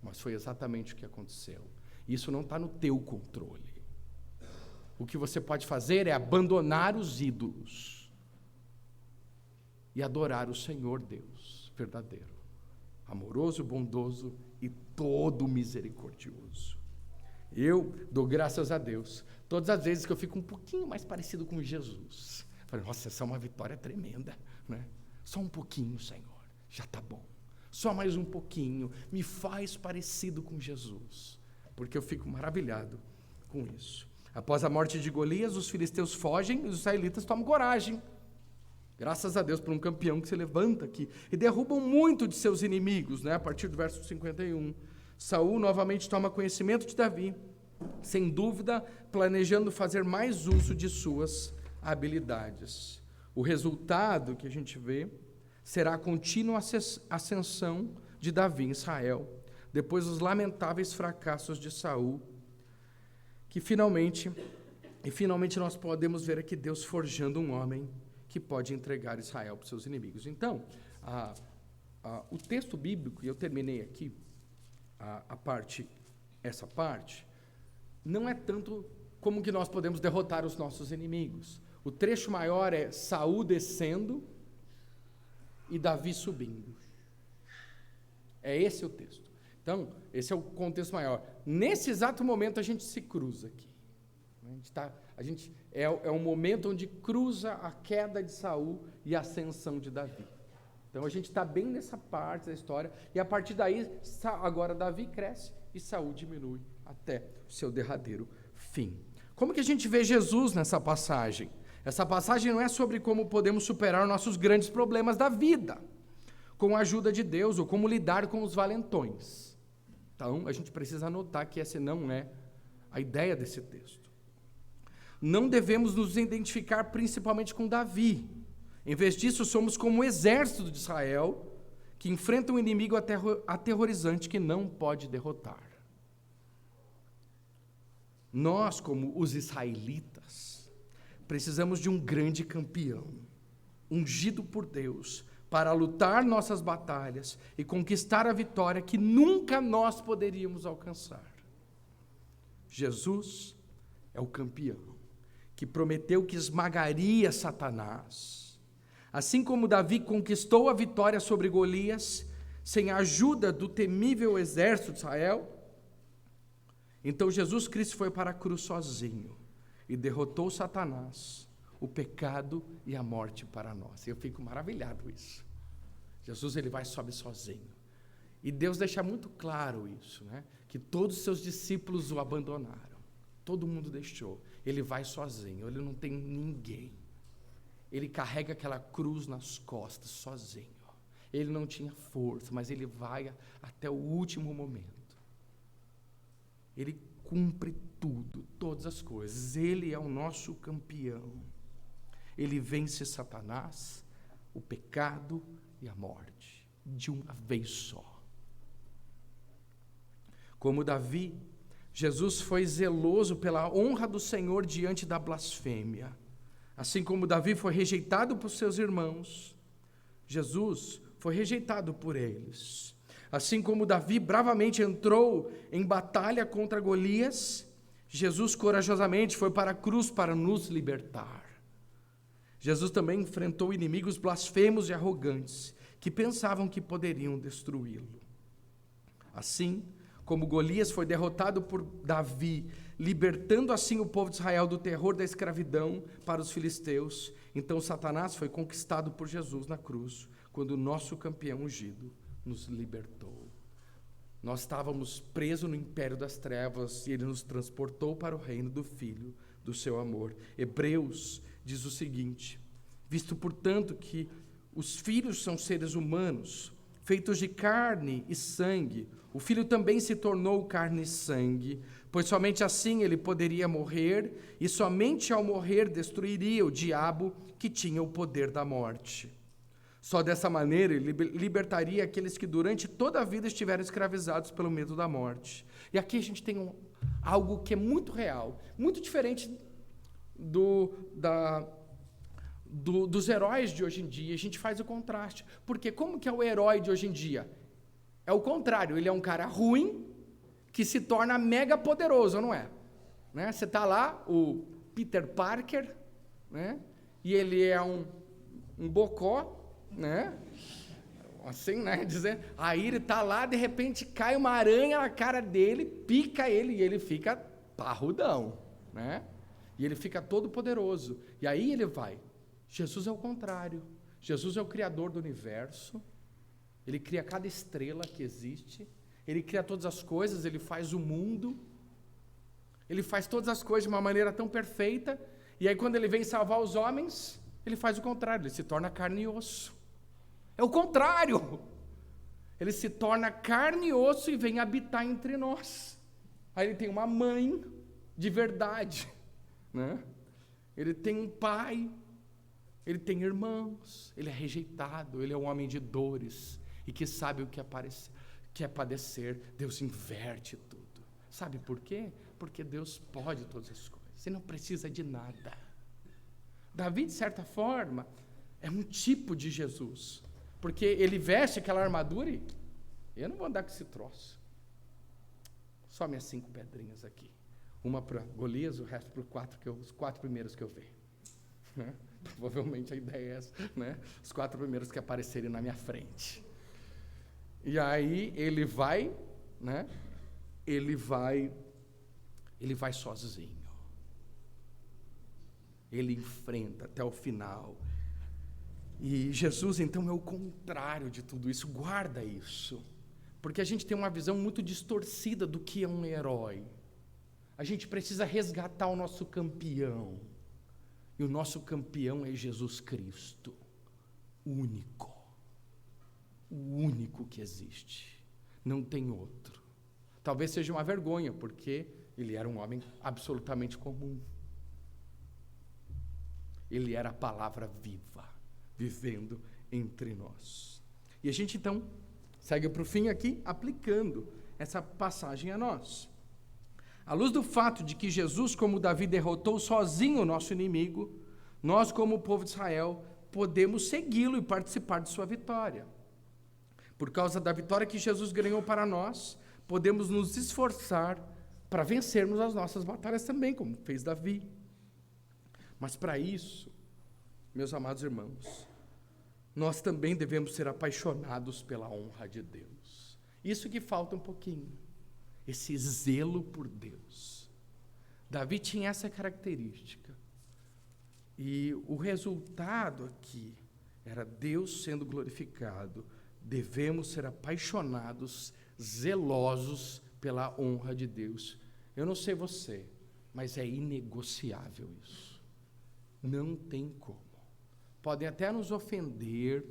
mas foi exatamente o que aconteceu. Isso não está no teu controle. O que você pode fazer é abandonar os ídolos e adorar o Senhor Deus verdadeiro, amoroso, bondoso e todo misericordioso. Eu dou graças a Deus todas as vezes que eu fico um pouquinho mais parecido com Jesus. Falei, nossa, essa é uma vitória tremenda, né? Só um pouquinho, Senhor, já está bom. Só mais um pouquinho, me faz parecido com Jesus, porque eu fico maravilhado com isso. Após a morte de Golias, os filisteus fogem e os israelitas tomam coragem. Graças a Deus por um campeão que se levanta aqui e derrubam muito de seus inimigos, né? A partir do verso 51. Saul novamente toma conhecimento de Davi, sem dúvida planejando fazer mais uso de suas habilidades. O resultado que a gente vê será a contínua ascensão de Davi em Israel, depois dos lamentáveis fracassos de Saul, que finalmente nós podemos ver aqui Deus forjando um homem que pode entregar Israel para os seus inimigos. Então, o texto bíblico, e eu terminei aqui essa parte, não é tanto como que nós podemos derrotar os nossos inimigos. O trecho maior é Saul descendo e Davi subindo. É esse o texto. Então, esse é o contexto maior. Nesse exato momento a gente se cruza aqui. É um momento onde cruza a queda de Saul e a ascensão de Davi. Então a gente está bem nessa parte da história, e a partir daí, agora Davi cresce e Saul diminui até o seu derradeiro fim. Como que a gente vê Jesus nessa passagem? Essa passagem não é sobre como podemos superar nossos grandes problemas da vida, com a ajuda de Deus, ou como lidar com os valentões. Então, a gente precisa anotar que essa não é a ideia desse texto. Não devemos nos identificar principalmente com Davi. Em vez disso, somos como o exército de Israel, que enfrenta um inimigo aterrorizante que não pode derrotar. Nós, como os israelitas, precisamos de um grande campeão, ungido por Deus, para lutar nossas batalhas e conquistar a vitória que nunca nós poderíamos alcançar. Jesus é o campeão que prometeu que esmagaria Satanás. Assim como Davi conquistou a vitória sobre Golias, sem a ajuda do temível exército de Israel, então Jesus Cristo foi para a cruz sozinho e derrotou Satanás, o pecado e a morte para nós. Eu fico maravilhado com isso. Jesus, ele vai e sobe sozinho. E Deus deixa muito claro isso, né? Que todos os seus discípulos o abandonaram. Todo mundo deixou. Ele vai sozinho, ele não tem ninguém. Ele carrega aquela cruz nas costas sozinho. Ele não tinha força, mas ele vai até o último momento. Ele cumpre tudo, todas as coisas. Ele é o nosso campeão. Ele vence Satanás, o pecado e a morte, de uma vez só. Como Davi, Jesus foi zeloso pela honra do Senhor diante da blasfêmia. Assim como Davi foi rejeitado por seus irmãos, Jesus foi rejeitado por eles. Assim como Davi bravamente entrou em batalha contra Golias, Jesus corajosamente foi para a cruz para nos libertar. Jesus também enfrentou inimigos blasfemos e arrogantes, que pensavam que poderiam destruí-lo. Assim como Golias foi derrotado por Davi, libertando assim o povo de Israel do terror da escravidão para os filisteus, então Satanás foi conquistado por Jesus na cruz, quando o nosso campeão ungido nos libertou. Nós estávamos presos no império das trevas e ele nos transportou para o reino do Filho do seu amor. Hebreus diz o seguinte: visto, portanto, que os filhos são seres humanos, feitos de carne e sangue, o Filho também se tornou carne e sangue, pois somente assim ele poderia morrer, e somente ao morrer destruiria o diabo que tinha o poder da morte. Só dessa maneira ele libertaria aqueles que durante toda a vida estiveram escravizados pelo medo da morte. E aqui a gente tem algo que é muito real, muito diferente dos heróis de hoje em dia. A gente faz o contraste. Porque como que é o herói de hoje em dia? É o contrário, ele é um cara ruim que se torna mega poderoso, não é? Né? Você está lá, o Peter Parker, né? E ele é um bocó, né? Assim, né? Dizendo, aí ele está lá, de repente cai uma aranha na cara dele, pica ele e ele fica parrudão, né? E ele fica todo poderoso. E aí ele vai. Jesus é o contrário. Jesus é o criador do universo. Ele cria cada estrela que existe. Ele cria todas as coisas, ele faz o mundo. Ele faz todas as coisas de uma maneira tão perfeita. E aí quando ele vem salvar os homens, ele faz o contrário, ele se torna carne e osso. É o contrário. Ele se torna carne e osso e vem habitar entre nós. Aí ele tem uma mãe de verdade, né? Ele tem um pai, ele tem irmãos, ele é rejeitado, ele é um homem de dores e que sabe o que é padecer. Deus inverte tudo. Sabe por quê? Porque Deus pode todas as coisas. Você não precisa de nada. Davi, de certa forma, é um tipo de Jesus. Porque ele veste aquela armadura e eu não vou andar com esse troço. Só minhas 5 pedrinhas aqui. Uma para Golias, o resto para os 4 primeiros que eu ver. Né? Provavelmente a ideia é essa, né? Os 4 primeiros que aparecerem na minha frente. E aí ele vai, né? Ele vai sozinho. Ele enfrenta até o final. E Jesus, então, é o contrário de tudo isso. Guarda isso. Porque a gente tem uma visão muito distorcida do que é um herói. A gente precisa resgatar o nosso campeão. E o nosso campeão é Jesus Cristo. O único. O único que existe. Não tem outro. Talvez seja uma vergonha, porque ele era um homem absolutamente comum. Ele era a palavra viva, vivendo entre nós. E a gente, então, segue para o fim aqui, aplicando essa passagem a nós. À luz do fato de que Jesus, como Davi, derrotou sozinho o nosso inimigo, nós, como povo de Israel, podemos segui-lo e participar de sua vitória. Por causa da vitória que Jesus ganhou para nós, podemos nos esforçar para vencermos as nossas batalhas também, como fez Davi. Mas para isso, meus amados irmãos, nós também devemos ser apaixonados pela honra de Deus. Isso que falta um pouquinho, esse zelo por Deus. Davi tinha essa característica. E o resultado aqui era Deus sendo glorificado. Devemos ser apaixonados, zelosos pela honra de Deus. Eu não sei você, mas é inegociável isso. Não tem como. Podem até nos ofender,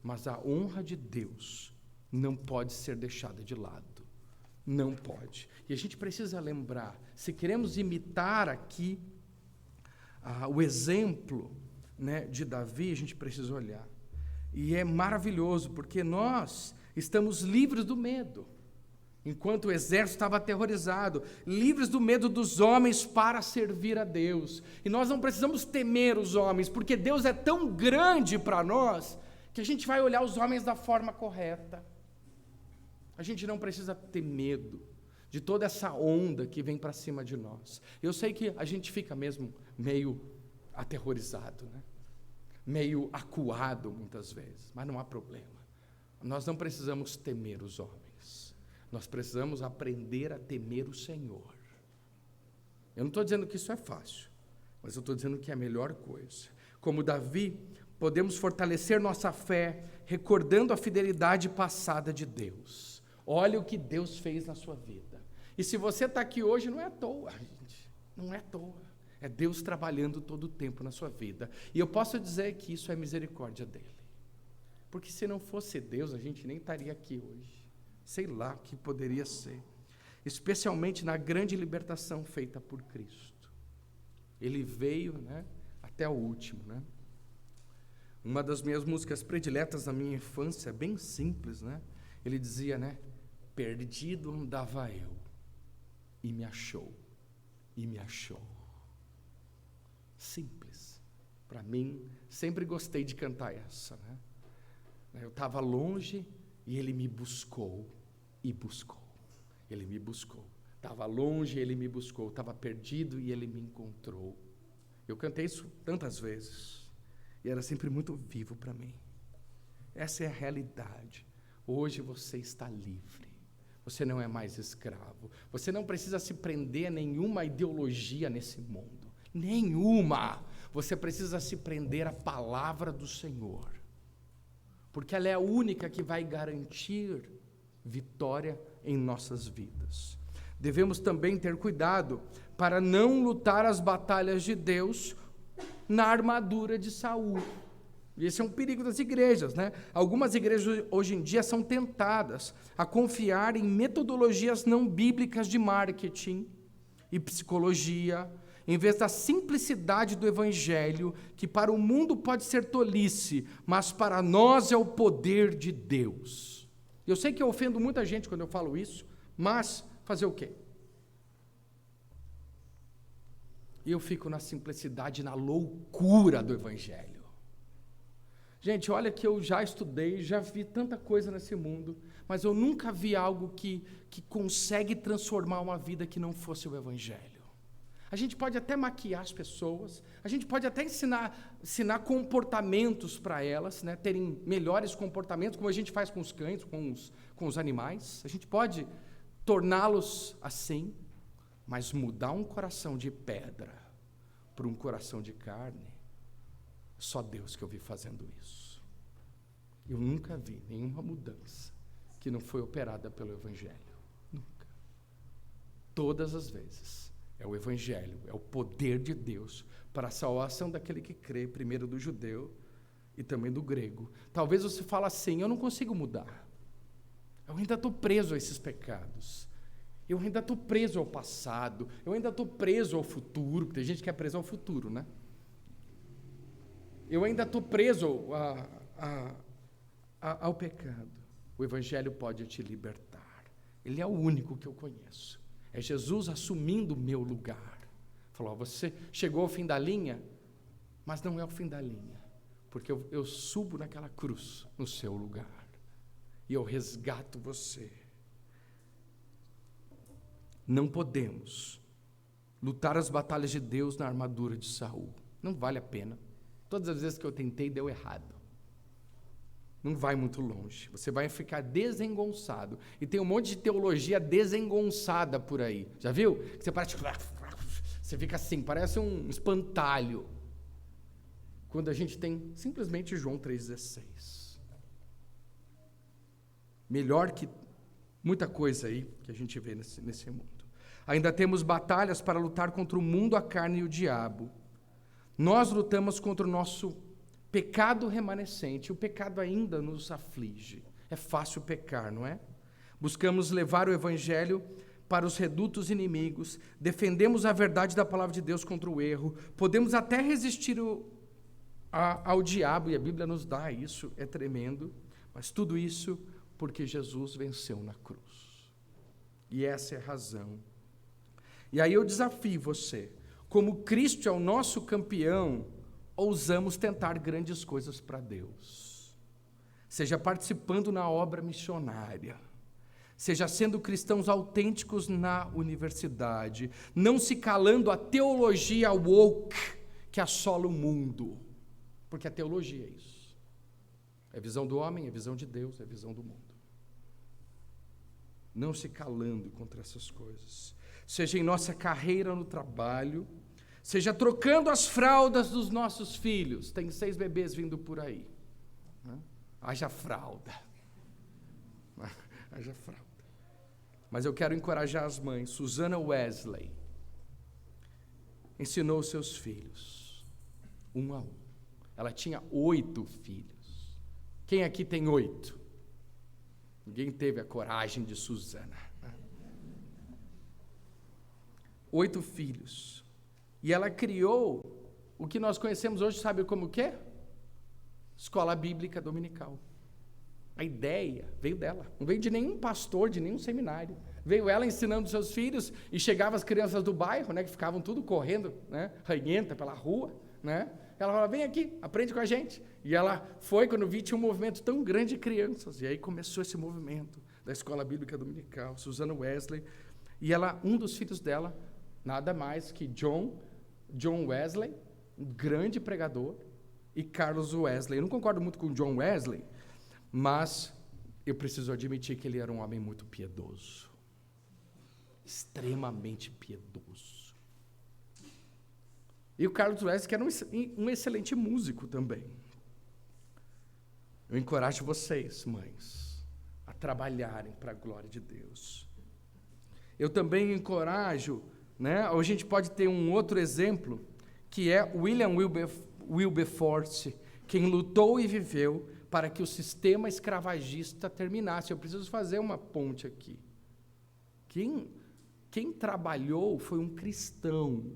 mas a honra de Deus não pode ser deixada de lado. Não pode. E a gente precisa lembrar, se queremos imitar aqui o exemplo, né, de Davi, a gente precisa olhar. E é maravilhoso, porque nós estamos livres do medo. Enquanto o exército estava aterrorizado, livres do medo dos homens para servir a Deus. E nós não precisamos temer os homens, porque Deus é tão grande para nós, que a gente vai olhar os homens da forma correta. A gente não precisa ter medo de toda essa onda que vem para cima de nós. Eu sei que a gente fica mesmo meio aterrorizado, né? Meio acuado muitas vezes, mas não há problema. Nós não precisamos temer os homens. Nós precisamos aprender a temer o Senhor. Eu não estou dizendo que isso é fácil, mas eu estou dizendo que é a melhor coisa. Como Davi, podemos fortalecer nossa fé, recordando a fidelidade passada de Deus. Olha o que Deus fez na sua vida. E se você está aqui hoje, não é à toa, gente. Não é à toa. É Deus trabalhando todo o tempo na sua vida. E eu posso dizer que isso é misericórdia dele. Porque se não fosse Deus, a gente nem estaria aqui hoje. Sei lá o que poderia ser. Especialmente na grande libertação feita por Cristo. Ele veio, né, até o último, né? Uma das minhas músicas prediletas da minha infância, bem simples, né? Ele dizia, né? Perdido andava eu, e me achou, e me achou. Simples. Para mim, sempre gostei de cantar essa, né? Eu estava longe e ele me buscou e buscou. Ele me buscou. Estava longe e ele me buscou. Estava perdido e ele me encontrou. Eu cantei isso tantas vezes e era sempre muito vivo para mim. Essa é a realidade. Hoje você está livre. Você não é mais escravo. Você não precisa se prender a nenhuma ideologia nesse mundo. Nenhuma. Você precisa se prender à palavra do Senhor. Porque ela é a única que vai garantir vitória em nossas vidas. Devemos também ter cuidado para não lutar as batalhas de Deus na armadura de Saul. E esse é um perigo das igrejas, né? Algumas igrejas hoje em dia são tentadas a confiar em metodologias não bíblicas de marketing e psicologia, em vez da simplicidade do Evangelho, que para o mundo pode ser tolice, mas para nós é o poder de Deus. Eu sei que eu ofendo muita gente quando eu falo isso, mas fazer o quê? Eu fico na simplicidade, na loucura do Evangelho. Gente, olha que eu já estudei, já vi tanta coisa nesse mundo, mas eu nunca vi algo que consegue transformar uma vida que não fosse o Evangelho. A gente pode até maquiar as pessoas, a gente pode até ensinar comportamentos para elas, né, terem melhores comportamentos, como a gente faz com os cães, com os animais. A gente pode torná-los assim, mas mudar um coração de pedra para um coração de carne, só Deus que eu vi fazendo isso. Eu nunca vi nenhuma mudança que não foi operada pelo Evangelho. Nunca. Todas as vezes. É o Evangelho, é o poder de Deus para a salvação daquele que crê, primeiro do judeu e também do grego. Talvez você fale assim, eu não consigo mudar. Eu ainda estou preso a esses pecados. Eu ainda estou preso ao passado. Eu ainda estou preso ao futuro. Tem gente que é preso ao futuro, né? Eu ainda estou preso ao pecado. O Evangelho pode te libertar. Ele é o único que eu conheço. É Jesus assumindo o meu lugar. Falou, você chegou ao fim da linha, mas não é o fim da linha, porque eu subo naquela cruz, no seu lugar, e eu resgato você. Não podemos lutar as batalhas de Deus na armadura de Saul. Não vale a pena. Todas as vezes que eu tentei, deu errado. Não vai muito longe. Você vai ficar desengonçado. E tem um monte de teologia desengonçada por aí. Já viu? Você parece... Você fica assim, parece um espantalho. Quando a gente tem simplesmente João 3,16. Melhor que muita coisa aí que a gente vê nesse mundo. Ainda temos batalhas para lutar contra o mundo, a carne e o diabo. Nós lutamos contra o nosso pecado remanescente. O pecado ainda nos aflige. É fácil pecar, não é? Buscamos levar o Evangelho para os redutos inimigos, defendemos a verdade da palavra de Deus contra o erro, podemos até resistir ao diabo, e a Bíblia nos dá isso, é tremendo, mas tudo isso porque Jesus venceu na cruz. E essa é a razão. E aí eu desafio você, como Cristo é o nosso campeão, ousamos tentar grandes coisas para Deus. Seja participando na obra missionária, seja sendo cristãos autênticos na universidade, não se calando a teologia woke que assola o mundo, porque a teologia é isso. É a visão do homem, é a visão de Deus, é a visão do mundo. Não se calando contra essas coisas. Seja em nossa carreira no trabalho, seja trocando as fraldas dos nossos filhos. Tem 6 bebês vindo por aí. Haja fralda. Haja fralda. Mas eu quero encorajar as mães. Susana Wesley ensinou seus filhos, um a um. Ela tinha 8 filhos. Quem aqui tem 8? Ninguém teve a coragem de Susana. 8 filhos. E ela criou o que nós conhecemos hoje, sabe como que é? escola bíblica dominical. A ideia veio dela, não veio de nenhum pastor, de nenhum seminário. Veio ela ensinando seus filhos, e chegavam as crianças do bairro, né, que ficavam tudo correndo, né, ranhenta pela rua, né? Ela falava, vem aqui, aprende com a gente. E ela foi, quando vi, tinha um movimento tão grande de crianças, e aí começou esse movimento da escola bíblica dominical, Susana Wesley, e um dos filhos dela, nada mais que John Wesley, um grande pregador, e Carlos Wesley. Eu não concordo muito com John Wesley, mas eu preciso admitir que ele era um homem muito piedoso, extremamente piedoso. E o Carlos Wesley, que era um excelente músico também. Eu encorajo vocês, mães, a trabalharem para a glória de Deus. Eu também encorajo, né, a gente pode ter um outro exemplo, que é William Wilberforce, quem lutou e viveu para que o sistema escravagista terminasse. Eu preciso fazer uma ponte aqui. Quem trabalhou foi um cristão.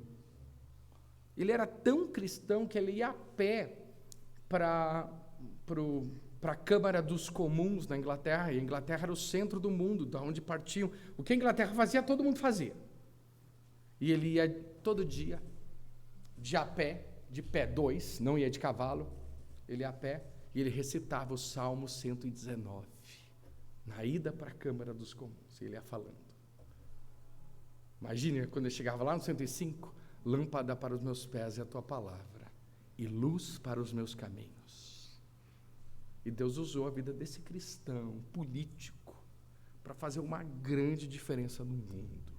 Ele era tão cristão que ele ia a pé para a Câmara dos Comuns na Inglaterra, e a Inglaterra era o centro do mundo, da onde partiam. O que a Inglaterra fazia, todo mundo fazia. E ele ia todo dia, de pé 2, não ia de cavalo, ele ia a pé, e ele recitava o Salmo 119, na ida para a Câmara dos Comuns, ele ia falando. Imagine, quando ele chegava lá no 105, lâmpada para os meus pés é a tua palavra, e luz para os meus caminhos. E Deus usou a vida desse cristão político para fazer uma grande diferença no mundo.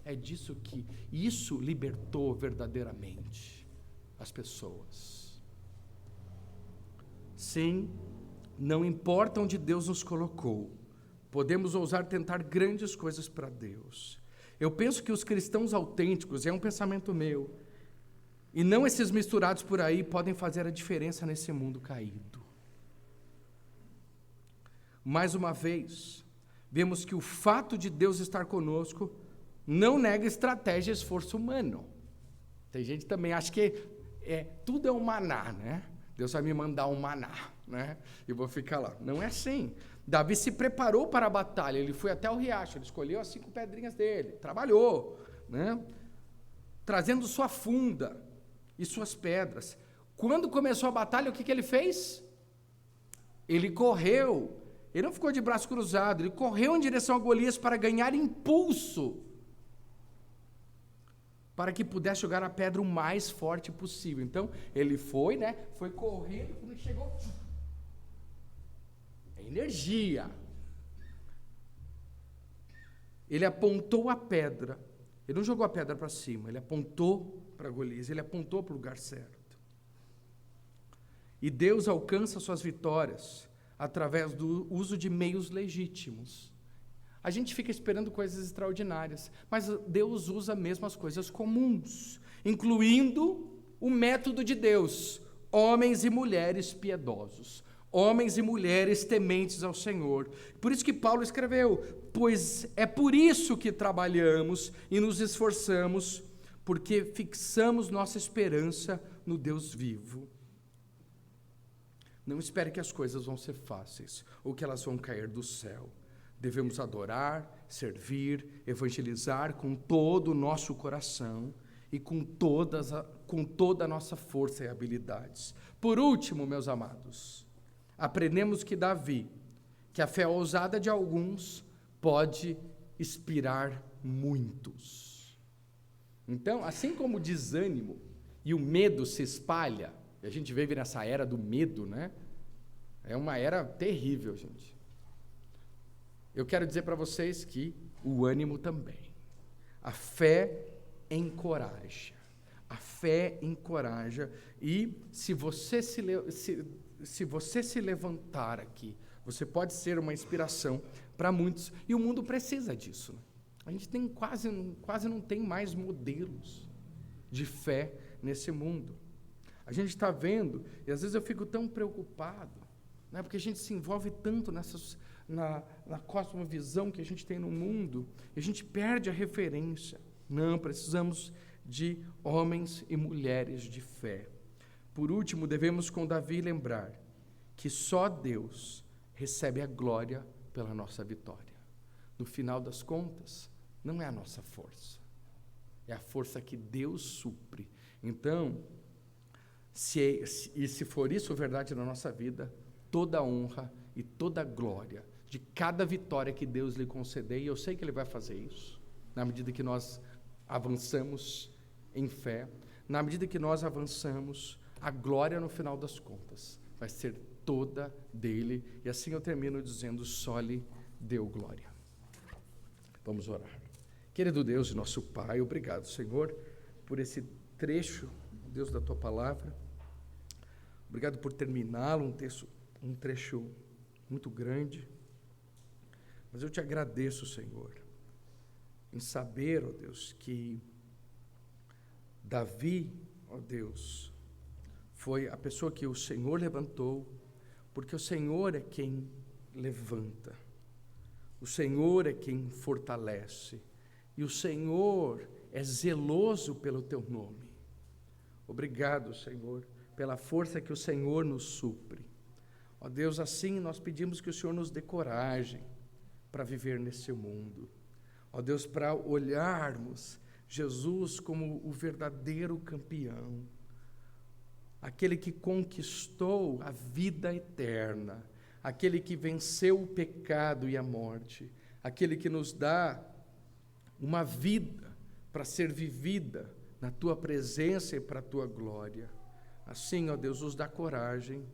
É disso que isso libertou verdadeiramente as pessoas. Sim, não importa onde Deus nos colocou, podemos ousar tentar grandes coisas para Deus. Eu penso que os cristãos autênticos, é um pensamento meu, e não esses misturados por aí, podem fazer a diferença nesse mundo caído. Mais uma vez, vemos que o fato de Deus estar conosco não nega estratégia e esforço humano. Tem gente que também acha que tudo é um maná, né? Deus vai me mandar um maná, né? E vou ficar lá. Não é assim. Davi se preparou para a batalha, ele foi até o riacho, ele escolheu as 5 pedrinhas dele, trabalhou, né? Trazendo sua funda e suas pedras. Quando começou a batalha, o que ele fez? Ele correu. Ele não ficou de braço cruzado, ele correu em direção a Golias para ganhar impulso, para que pudesse jogar a pedra o mais forte possível. Então, ele foi, né? Foi correndo, quando chegou, energia. Ele apontou a pedra. Ele não jogou a pedra para cima, ele apontou para Golias, ele apontou para o lugar certo. E Deus alcança suas vitórias através do uso de meios legítimos. A gente fica esperando coisas extraordinárias, mas Deus usa mesmo as coisas comuns, incluindo o método de Deus, homens e mulheres piedosos, homens e mulheres tementes ao Senhor. Por isso que Paulo escreveu, pois é por isso que trabalhamos e nos esforçamos, porque fixamos nossa esperança no Deus vivo. Não espere que as coisas vão ser fáceis, ou que elas vão cair do céu. Devemos adorar, servir, evangelizar com todo o nosso coração e com toda a nossa força e habilidades. Por último, meus amados, aprendemos que Davi, que a fé ousada de alguns pode inspirar muitos. Então, assim como o desânimo e o medo se espalha, e a gente vive nessa era do medo, né? É uma era terrível, gente. Eu quero dizer para vocês que o ânimo também. A fé encoraja. A fé encoraja. E se você se levantar aqui, você pode ser uma inspiração para muitos. E o mundo precisa disso. A gente tem quase não tem mais modelos de fé nesse mundo. A gente está vendo, e às vezes eu fico tão preocupado, né, porque a gente se envolve tanto na cosmovisão que a gente tem no mundo, e a gente perde a referência. Não, precisamos de homens e mulheres de fé. Por último, devemos com Davi lembrar que só Deus recebe a glória pela nossa vitória. No final das contas, não é a nossa força, é a força que Deus supre. Então, se for isso verdade na nossa vida, toda a honra e toda a glória de cada vitória que Deus lhe conceder, e eu sei que Ele vai fazer isso, na medida que nós avançamos em fé, na medida que nós avançamos, a glória no final das contas vai ser toda dele. E assim eu termino dizendo: só lhe deu glória. Vamos orar. Querido Deus e nosso Pai, obrigado, Senhor, por esse trecho, Deus, da Tua Palavra. Obrigado por terminá-lo, um trecho muito grande. Mas eu te agradeço, Senhor, em saber, ó Deus, que Davi, ó Deus, foi a pessoa que o Senhor levantou, porque o Senhor é quem levanta, o Senhor é quem fortalece, e o Senhor é zeloso pelo teu nome. Obrigado, Senhor, pela força que o Senhor nos supre. Ó Deus, assim nós pedimos que o Senhor nos dê coragem para viver nesse mundo. Ó Deus, para olharmos Jesus como o verdadeiro campeão, aquele que conquistou a vida eterna, aquele que venceu o pecado e a morte, aquele que nos dá uma vida para ser vivida na Tua presença e para a Tua glória. Assim, ó Deus, nos dá coragem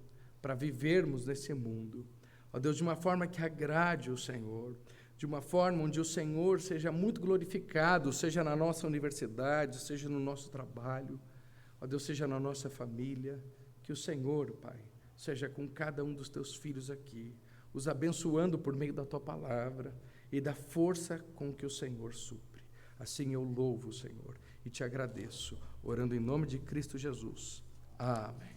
para vivermos nesse mundo, ó Deus, de uma forma que agrade o Senhor, de uma forma onde o Senhor seja muito glorificado, seja na nossa universidade, seja no nosso trabalho, ó Deus, seja na nossa família. Que o Senhor, Pai, seja com cada um dos Teus filhos aqui, os abençoando por meio da Tua palavra e da força com que o Senhor supre. Assim eu louvo o Senhor e te agradeço, orando em nome de Cristo Jesus. Amém.